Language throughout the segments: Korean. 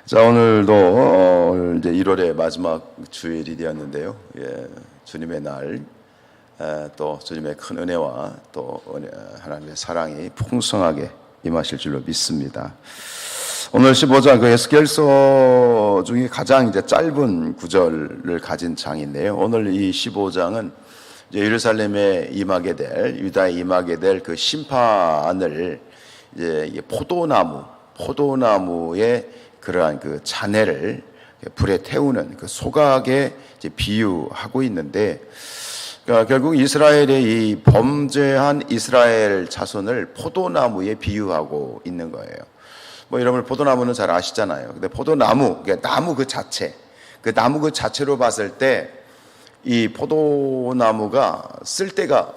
자, 오늘도 이제 1월의 마지막 주일이 되었는데요. 주님의 날, 또 주님의 큰 은혜와 또 하나님의 사랑이 풍성하게 임하실 줄로 믿습니다. 오늘 15장 그 에스겔서 중에 가장 이제 짧은 구절을 가진 장인데요. 오늘 이 15장은 이제 예루살렘에 임하게 될, 유다에 임하게 될 그 심판을 이제 포도나무의 그러한 그 잔해를 불에 태우는 그 소각에 이제 비유하고 있는데, 그러니까 결국 이스라엘의 이 범죄한 이스라엘 자손을 포도나무에 비유하고 있는 거예요. 뭐 여러분 포도나무는 잘 아시잖아요. 근데 포도나무, 그러니까 나무 그 자체, 그 나무 그 자체로 봤을 때 이 포도나무가 쓸데가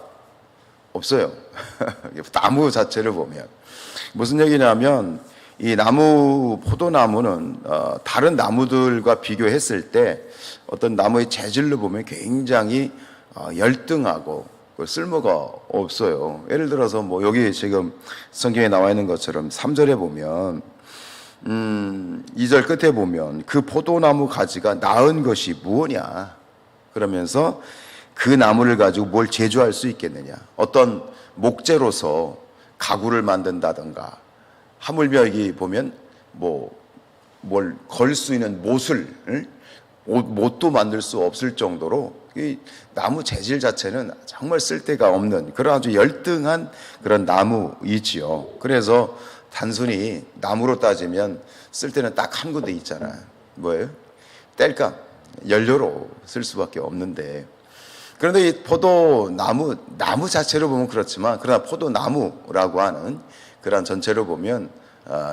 없어요. 나무 자체를 보면 무슨 얘기냐면, 이 포도나무는 다른 나무들과 비교했을 때 어떤 나무의 재질로 보면 굉장히 열등하고 쓸모가 없어요. 예를 들어서 뭐 여기 지금 성경에 나와 있는 것처럼 3절에 보면 2절 끝에 보면 그 포도나무 가지가 나은 것이 무엇이냐 그러면서 그 나무를 가지고 뭘 제조할 수 있겠느냐, 어떤 목재로서 가구를 만든다든가, 하물며 여기 보면 뭘 걸 수 있는 못도 만들 수 없을 정도로 이 나무 재질 자체는 정말 쓸데가 없는 그런 아주 열등한 그런 나무이지요. 그래서 단순히 나무로 따지면 쓸데는 딱 한 군데 있잖아요. 뭐예요? 땔감, 연료로 쓸 수밖에 없는데, 그런데 이 포도나무 자체로 보면 그렇지만, 그러나 포도나무라고 하는 그러한 전체로 보면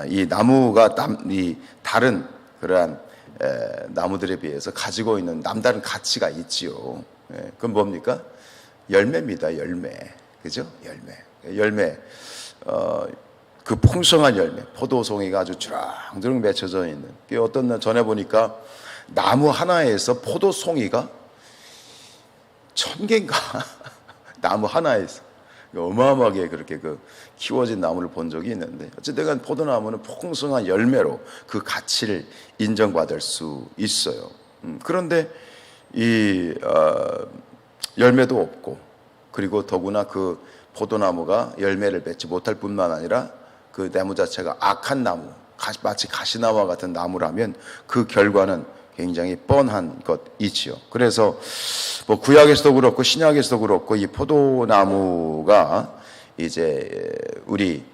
이 나무가 이 다른 그러한 나무들에 비해서 가지고 있는 남다른 가치가 있지요. 그건 뭡니까? 열매입니다. 열매. 그죠? 열매. 그 풍성한 열매, 포도송이가 아주 주렁주렁 맺혀져 있는. 어떤 날 전에 보니까 나무 하나에서 포도송이가 1000개인가? 나무 하나에서 어마어마하게 그렇게 키워진 나무를 본 적이 있는데, 어쨌든 포도나무는 풍성한 열매로 그 가치를 인정받을 수 있어요. 그런데 이 열매도 없고, 그리고 더구나 그 포도나무가 열매를 맺지 못할 뿐만 아니라 그 나무 자체가 악한 나무, 마치 가시나무와 같은 나무라면 그 결과는 굉장히 뻔한 것이지요. 그래서 뭐 구약에서도 그렇고 신약에서도 그렇고 이 포도나무가 이제 우리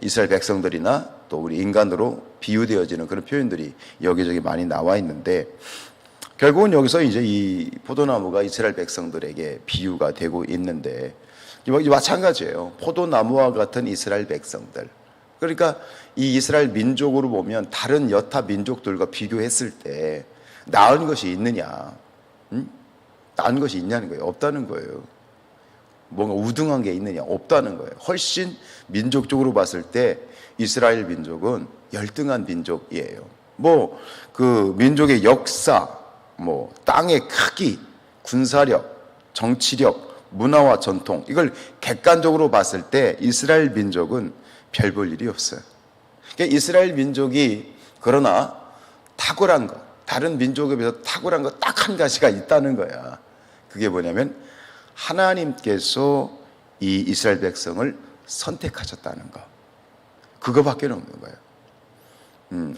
이스라엘 백성들이나 또 우리 인간으로 비유되어지는 그런 표현들이 여기저기 많이 나와 있는데, 결국은 여기서 이제 이 포도나무가 이스라엘 백성들에게 비유가 되고 있는데, 마찬가지예요. 포도나무와 같은 이스라엘 백성들. 그러니까 이 이스라엘 민족으로 보면 다른 여타 민족들과 비교했을 때 나은 것이 있느냐? 나은 것이 있냐는 거예요. 없다는 거예요. 뭔가 우등한 게 있느냐? 없다는 거예요. 훨씬 민족적으로 봤을 때 이스라엘 민족은 열등한 민족이에요. 그 민족의 역사, 땅의 크기, 군사력, 정치력, 문화와 전통, 이걸 객관적으로 봤을 때 이스라엘 민족은 별 볼 일이 없어요. 그러니까 이스라엘 민족이 그러나 탁월한 것, 다른 민족에 비해서 탁월한 것 딱 한 가지가 있다는 거야. 그게 뭐냐면 하나님께서 이 이스라엘 백성을 선택하셨다는 것. 그거밖에 없는 거예요.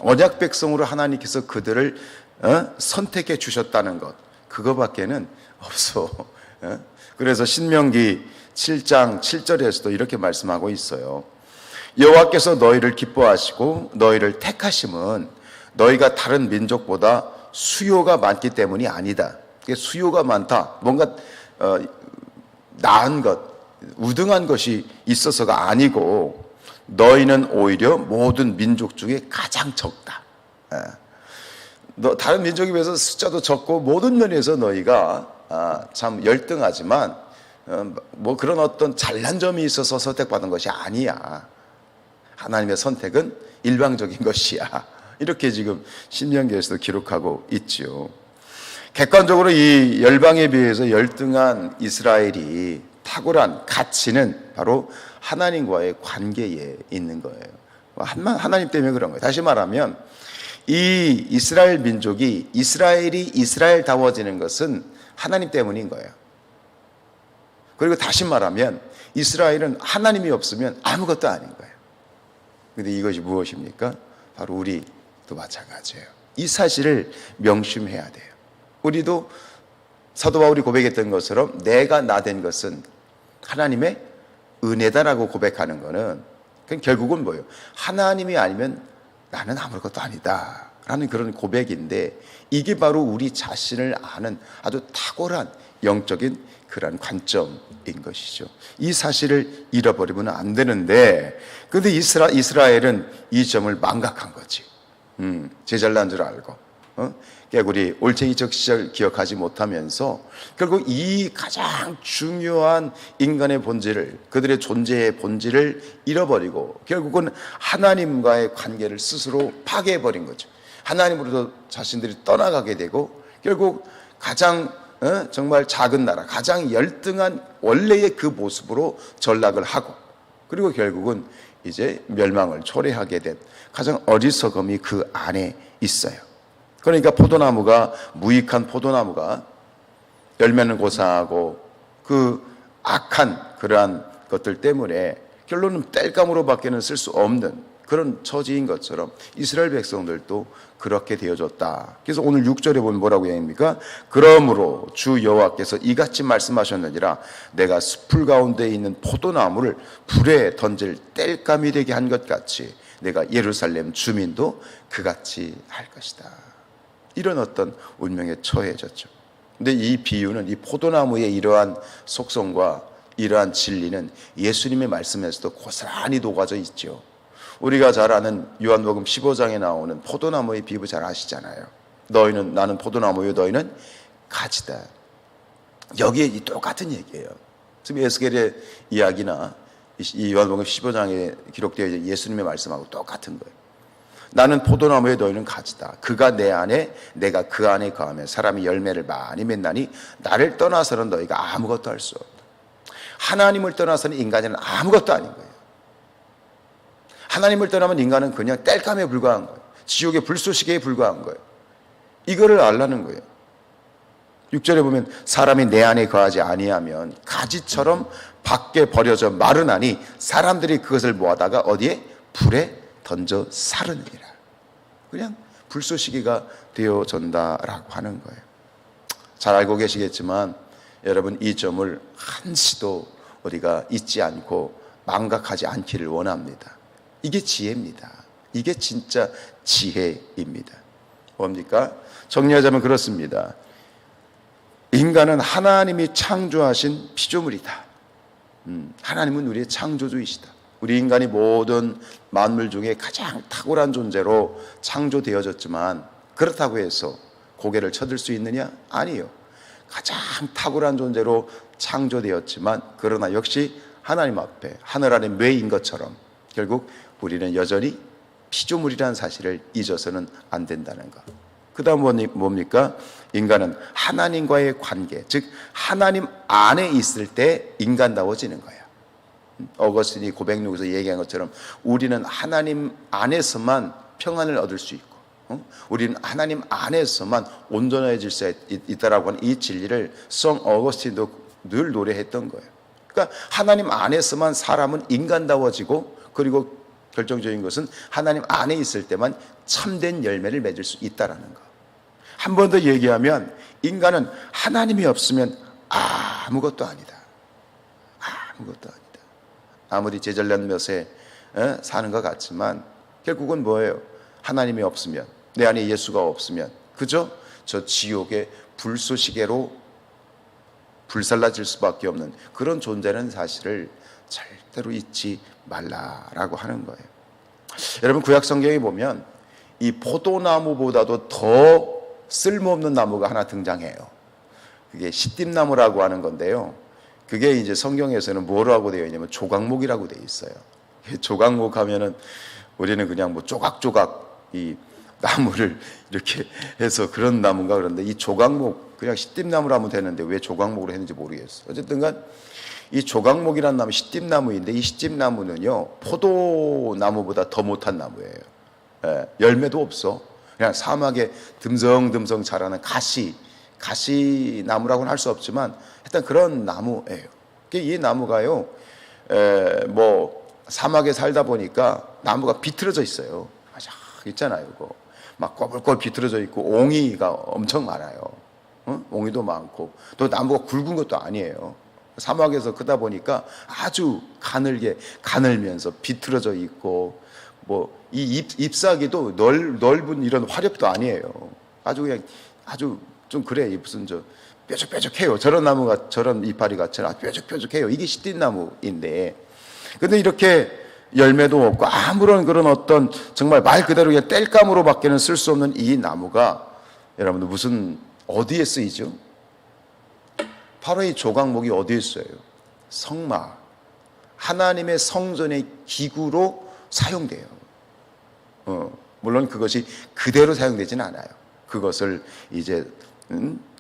언약 백성으로 하나님께서 그들을 선택해 주셨다는 것. 그거밖에는 없어. 그래서 신명기 7장 7절에서도 이렇게 말씀하고 있어요. 여호와께서 너희를 기뻐하시고 너희를 택하심은 너희가 다른 민족보다 수요가 많기 때문이 아니다. 수요가 많다, 뭔가 나은 것, 우등한 것이 있어서가 아니고, 너희는 오히려 모든 민족 중에 가장 적다. 다른 민족에 비해서 숫자도 적고 모든 면에서 너희가 참 열등하지만 그런 어떤 잘난 점이 있어서 선택받은 것이 아니야. 하나님의 선택은 일방적인 것이야. 이렇게 지금 신명기에서도 기록하고 있지요. 객관적으로 이 열방에 비해서 열등한 이스라엘이 탁월한 가치는 바로 하나님과의 관계에 있는 거예요. 하나님 때문에 그런 거예요. 다시 말하면 이 이스라엘 민족이 이스라엘이 이스라엘다워지는 것은 하나님 때문인 거예요. 그리고 다시 말하면 이스라엘은 하나님이 없으면 아무것도 아닌 거예요. 그런데 이것이 무엇입니까? 바로 우리도 마찬가지예요. 이 사실을 명심해야 돼요. 우리도 사도 바울이 고백했던 것처럼 내가 나 된 것은 하나님의 은혜다라고 고백하는 것은 결국은 뭐예요? 하나님이 아니면 나는 아무것도 아니다 라는 그런 고백인데, 이게 바로 우리 자신을 아는 아주 탁월한 영적인 그런 관점인 것이죠. 이 사실을 잃어버리면 안 되는데, 그런데 이스라엘은 이 점을 망각한 거지. 제 잘난 줄 알고 깨구리 올챙이적 시절 기억하지 못하면서 결국 이 가장 중요한 인간의 본질을, 그들의 존재의 본질을 잃어버리고 결국은 하나님과의 관계를 스스로 파괴해버린 거죠. 하나님으로부터 자신들이 떠나가게 되고 결국 가장 정말 작은 나라, 가장 열등한 원래의 그 모습으로 전락을 하고, 그리고 결국은 이제 멸망을 초래하게 된 가장 어리석음이 그 안에 있어요. 그러니까 포도나무가, 무익한 포도나무가 열매는 고사하고 그 악한 그러한 것들 때문에 결론은 땔감으로밖에는 쓸 수 없는 그런 처지인 것처럼 이스라엘 백성들도 그렇게 되어졌다. 그래서 오늘 6절에 보면 뭐라고 얘기합니까? 그러므로 주 여호와께서 이같이 말씀하셨느니라, 내가 숲풀 가운데 있는 포도나무를 불에 던질 땔감이 되게 한 것 같이 내가 예루살렘 주민도 그같이 할 것이다. 이런 어떤 운명에 처해졌죠. 근데 이 비유는, 이 포도나무의 이러한 속성과 이러한 진리는 예수님의 말씀에서도 고스란히 녹아져 있죠. 우리가 잘 아는 요한복음 15장에 나오는 포도나무의 비유 잘 아시잖아요. 너희는, 나는 포도나무요 너희는 가지다. 여기에 똑같은 얘기예요. 지금 에스겔의 이야기나 이 요한복음 15장에 기록되어 있는 예수님의 말씀하고 똑같은 거예요. 나는 포도나무에 너희는 가지다. 그가 내 안에, 내가 그 안에 거하며 사람이 열매를 많이 맺나니 나를 떠나서는 너희가 아무것도 할 수 없다. 하나님을 떠나서는 인간은 아무것도 아닌 거예요. 하나님을 떠나면 인간은 그냥 땔감에 불과한 거예요. 지옥의 불쏘시개에 불과한 거예요. 이거를 알라는 거예요. 6절에 보면 사람이 내 안에 거하지 아니하면 가지처럼 밖에 버려져 마르나니 사람들이 그것을 모아다가 어디에? 불에 던져 사르느니라. 그냥 불쏘시개가 되어전다라고 하는 거예요. 잘 알고 계시겠지만 여러분, 이 점을 한시도 우리가 잊지 않고 망각하지 않기를 원합니다. 이게 지혜입니다. 이게 진짜 지혜입니다. 뭡니까? 정리하자면 그렇습니다. 인간은 하나님이 창조하신 피조물이다. 하나님은 우리의 창조주이시다. 우리 인간이 모든 만물 중에 가장 탁월한 존재로 창조되어졌지만 그렇다고 해서 고개를 쳐들 수 있느냐? 아니요. 가장 탁월한 존재로 창조되었지만 그러나 역시 하나님 앞에 하늘 아래 뇌인 것처럼 결국 우리는 여전히 피조물이라는 사실을 잊어서는 안 된다는 것. 그 다음 뭡니까? 인간은 하나님과의 관계, 즉 하나님 안에 있을 때 인간다워지는 거예요. 어거스틴이 고백록에서 얘기한 것처럼 우리는 하나님 안에서만 평안을 얻을 수 있고 우리는 하나님 안에서만 온전해질 수 있다라고 하는 이 진리를 성 어거스틴도 늘 노래했던 거예요. 그러니까 하나님 안에서만 사람은 인간다워지고, 그리고 결정적인 것은 하나님 안에 있을 때만 참된 열매를 맺을 수 있다라는 거. 한 번 더 얘기하면 인간은 하나님이 없으면 아무것도 아니다. 아무것도 아니다. 아무리 제잘난 몇에 사는 것 같지만 결국은 뭐예요? 하나님이 없으면, 내 안에 예수가 없으면 그저 저 지옥의 불쏘시개로 불살라질 수밖에 없는 그런 존재라는 사실을 절대로 잊지 말라라고 하는 거예요. 여러분, 구약 성경에 보면 이 포도나무보다도 더 쓸모없는 나무가 하나 등장해요. 그게 시띠나무라고 하는 건데요. 그게 이제 성경에서는 뭐라고 되어 있냐면 조각목이라고 되어 있어요. 조각목 하면은 우리는 그냥 뭐 조각조각 이 나무를 이렇게 해서 그런 나무인가 그런데, 이 조각목, 그냥 시띠나무로 하면 되는데 왜 조각목으로 했는지 모르겠어요. 어쨌든 간 이 조각목이라는 나무, 시띠나무인데 이 시띠나무는요 포도나무보다 더 못한 나무예요. 열매도 없어. 그냥 사막에 듬성듬성 자라는 가시나무라고는 할 수 없지만 일단 그런 나무예요. 이 나무가요, 뭐 사막에 살다 보니까 나무가 비틀어져 있어요. 있잖아요, 그거. 막 꼬불꼬불 비틀어져 있고 옹이가 엄청 많아요. 옹이도 많고 또 나무가 굵은 것도 아니에요. 사막에서 크다 보니까 아주 가늘면서 비틀어져 있고 뭐 이 잎사귀도 넓은 이런 화렵도 아니에요. 아주 그냥 아주 좀 그래 무슨 저 뾰족뾰족해요. 저런 나무가 저런 이파리 같이 아주 뾰족뾰족해요. 이게 시띠나무인데 근데 이렇게 열매도 없고 아무런 그런 어떤 정말 말 그대로 그냥 땔감으로밖에는 쓸 수 없는 이 나무가 여러분들 무슨 어디에 쓰이죠? 바로 이 조각목이 어디에 쓰여요? 성막, 하나님의 성전의 기구로 사용돼요. 물론 그것이 그대로 사용되지는 않아요. 그것을 이제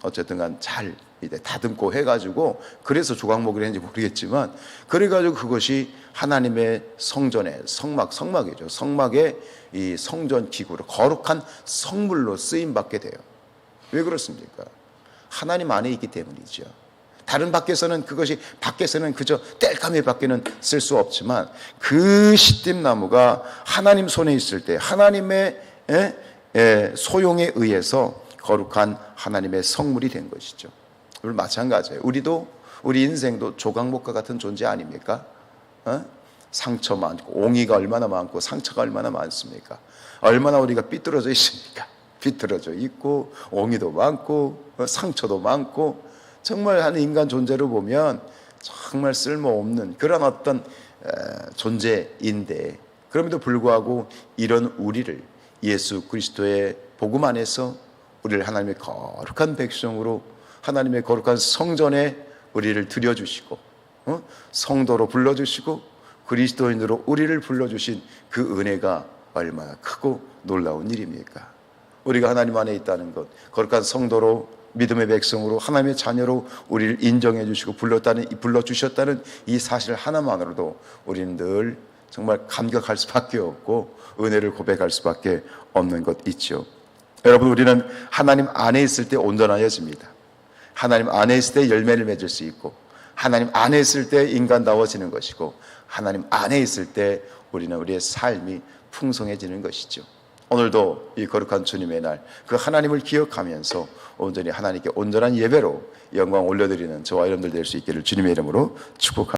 어쨌든 간 잘 이제 다듬고 해가지고 그래서 조각목을 했는지 모르겠지만 그래가지고 그것이 하나님의 성전의 성막이죠. 성막의 이 성전 기구로 거룩한 성물로 쓰임 받게 돼요. 왜 그렇습니까? 하나님 안에 있기 때문이죠. 다른 밖에서는 그것이 밖에서는 그저 땔감에 밖에는 쓸 수 없지만 그 시띠나무가 하나님 손에 있을 때 하나님의 소용에 의해서 거룩한 하나님의 성물이 된 것이죠. 우리 마찬가지예요. 우리 인생도 조각목과 같은 존재 아닙니까? 상처 많고 옹이가 얼마나 많고 상처가 얼마나 많습니까? 얼마나 우리가 삐뚤어져 있습니까? 비틀어져 있고 옹이도 많고 상처도 많고 정말 한 인간 존재로 보면 정말 쓸모없는 그런 어떤 존재인데 그럼에도 불구하고 이런 우리를 예수 그리스도의 복음 안에서 우리를 하나님의 거룩한 백성으로 하나님의 거룩한 성전에 우리를 들여주시고 성도로 불러주시고 그리스도인으로 우리를 불러주신 그 은혜가 얼마나 크고 놀라운 일입니까? 우리가 하나님 안에 있다는 것, 거룩한 성도로 믿음의 백성으로 하나님의 자녀로 우리를 인정해 주시고 불러주셨다는 이 사실 하나만으로도 우리는 늘 정말 감격할 수밖에 없고 은혜를 고백할 수밖에 없는 것 있죠. 여러분, 우리는 하나님 안에 있을 때 온전하여집니다. 하나님 안에 있을 때 열매를 맺을 수 있고 하나님 안에 있을 때 인간다워지는 것이고 하나님 안에 있을 때 우리는 우리의 삶이 풍성해지는 것이죠. 오늘도 이 거룩한 주님의 날 그 하나님을 기억하면서 온전히 하나님께 온전한 예배로 영광 올려드리는 저와 여러분들 될 수 있기를 주님의 이름으로 축복합니다.